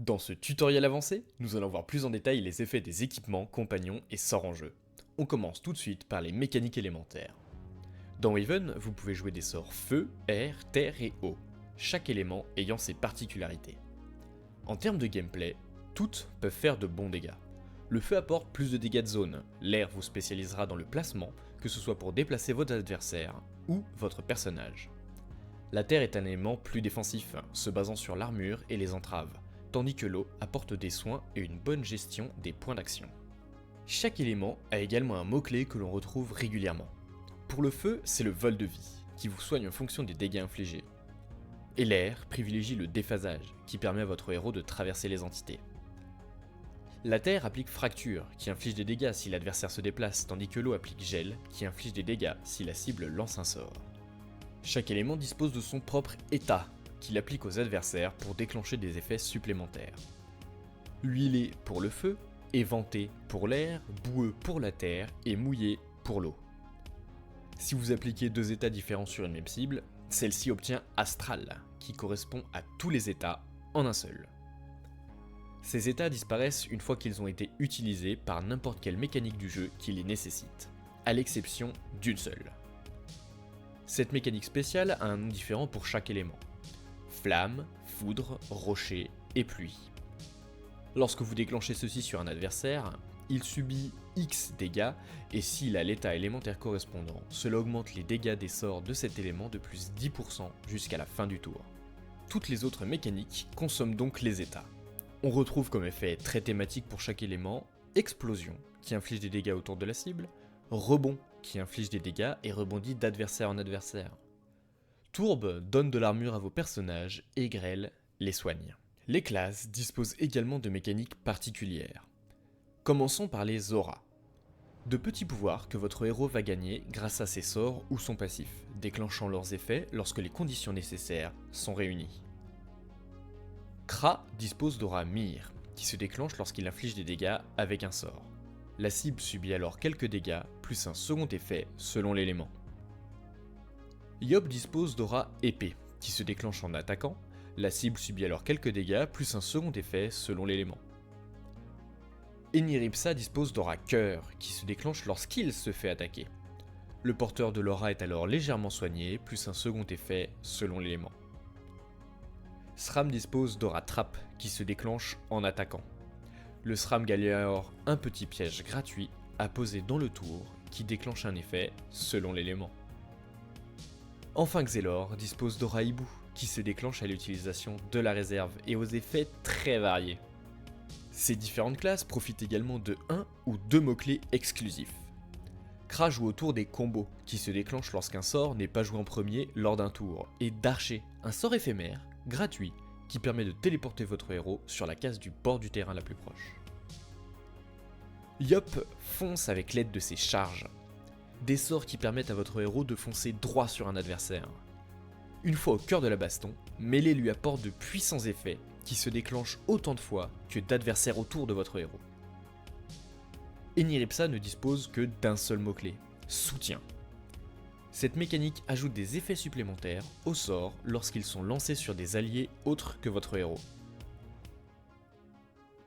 Dans ce tutoriel avancé, nous allons voir plus en détail les effets des équipements, compagnons et sorts en jeu. On commence tout de suite par les mécaniques élémentaires. Dans Waven, vous pouvez jouer des sorts feu, air, terre et eau, chaque élément ayant ses particularités. En termes de gameplay, toutes peuvent faire de bons dégâts. Le feu apporte plus de dégâts de zone, l'air vous spécialisera dans le placement, que ce soit pour déplacer votre adversaire ou votre personnage. La terre est un élément plus défensif, se basant sur l'armure et les entraves, tandis que l'eau apporte des soins et une bonne gestion des points d'action. Chaque élément a également un mot-clé que l'on retrouve régulièrement. Pour le feu, c'est le vol de vie, qui vous soigne en fonction des dégâts infligés. Et l'air privilégie le déphasage, qui permet à votre héros de traverser les entités. La terre applique fracture, qui inflige des dégâts si l'adversaire se déplace, tandis que l'eau applique gel, qui inflige des dégâts si la cible lance un sort. Chaque élément dispose de son propre état, qu'il applique aux adversaires pour déclencher des effets supplémentaires. Huilé pour le feu, éventé pour l'air, boueux pour la terre et mouillé pour l'eau. Si vous appliquez deux états différents sur une même cible, celle-ci obtient Astral, qui correspond à tous les états en un seul. Ces états disparaissent une fois qu'ils ont été utilisés par n'importe quelle mécanique du jeu qui les nécessite, à l'exception d'une seule. Cette mécanique spéciale a un nom différent pour chaque élément. Flamme, foudre, rocher et pluie. Lorsque vous déclenchez ceci sur un adversaire, il subit X dégâts et s'il a l'état élémentaire correspondant, cela augmente les dégâts des sorts de cet élément de plus 10% jusqu'à la fin du tour. Toutes les autres mécaniques consomment donc les états. On retrouve comme effet très thématique pour chaque élément, explosion qui inflige des dégâts autour de la cible, rebond qui inflige des dégâts et rebondit d'adversaire en adversaire. Tourbe donne de l'armure à vos personnages et grêle les soigne. Les classes disposent également de mécaniques particulières. Commençons par les auras. De petits pouvoirs que votre héros va gagner grâce à ses sorts ou son passif, déclenchant leurs effets lorsque les conditions nécessaires sont réunies. Kra dispose d'aura Myr, qui se déclenche lorsqu'il inflige des dégâts avec un sort. La cible subit alors quelques dégâts, plus un second effet selon l'élément. Yob dispose d'aura épée, qui se déclenche en attaquant, la cible subit alors quelques dégâts, plus un second effet selon l'élément. Eniripsa dispose d'aura cœur, qui se déclenche lorsqu'il se fait attaquer. Le porteur de l'aura est alors légèrement soigné, plus un second effet selon l'élément. Sram dispose d'aura trappe, qui se déclenche en attaquant. Le Sram gagne alors un petit piège gratuit à poser dans le tour, qui déclenche un effet selon l'élément. Enfin Xelor dispose d'aura hibou, qui se déclenche à l'utilisation de la réserve et aux effets très variés. Ces différentes classes profitent également de 1 ou 2 mots-clés exclusifs. Kra joue autour des combos, qui se déclenchent lorsqu'un sort n'est pas joué en premier lors d'un tour, et d'Archer, un sort éphémère, gratuit, qui permet de téléporter votre héros sur la case du bord du terrain la plus proche. Yop fonce avec l'aide de ses charges, des sorts qui permettent à votre héros de foncer droit sur un adversaire. Une fois au cœur de la baston, Mêlée lui apporte de puissants effets qui se déclenchent autant de fois que d'adversaires autour de votre héros. Eniripsa ne dispose que d'un seul mot-clé, soutien. Cette mécanique ajoute des effets supplémentaires aux sorts lorsqu'ils sont lancés sur des alliés autres que votre héros.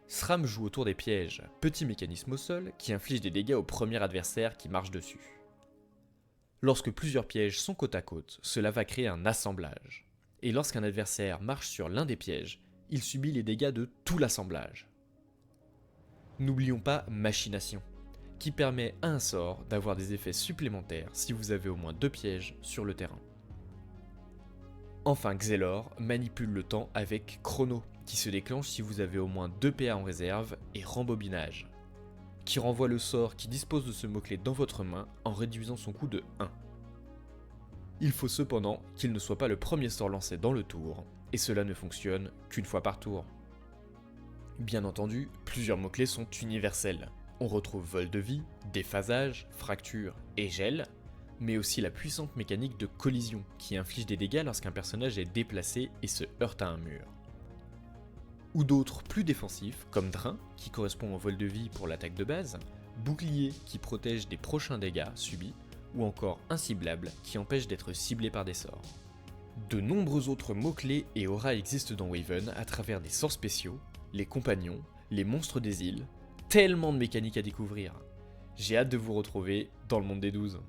Sram joue autour des pièges, petit mécanisme au sol qui inflige des dégâts au premier adversaire qui marche dessus. Lorsque plusieurs pièges sont côte à côte, cela va créer un assemblage. Et lorsqu'un adversaire marche sur l'un des pièges, il subit les dégâts de tout l'assemblage. N'oublions pas Machination, qui permet à un sort d'avoir des effets supplémentaires si vous avez au moins 2 pièges sur le terrain. Enfin Xelor manipule le temps avec Chrono, qui se déclenche si vous avez au moins 2 PA en réserve, et Rembobinage, qui renvoie le sort qui dispose de ce mot-clé dans votre main en réduisant son coût de 1. Il faut cependant qu'il ne soit pas le premier sort lancé dans le tour, et cela ne fonctionne qu'une fois par tour. Bien entendu, plusieurs mots-clés sont universels. On retrouve vol de vie, déphasage, fracture et gel, mais aussi la puissante mécanique de collision qui inflige des dégâts lorsqu'un personnage est déplacé et se heurte à un mur. Ou d'autres plus défensifs comme Drain qui correspond au vol de vie pour l'attaque de base, Bouclier qui protège des prochains dégâts subis, ou encore Inciblable qui empêche d'être ciblé par des sorts. De nombreux autres mots-clés et auras existent dans Waven à travers des sorts spéciaux, les compagnons, les monstres des îles, tellement de mécaniques à découvrir. J'ai hâte de vous retrouver dans le monde des 12.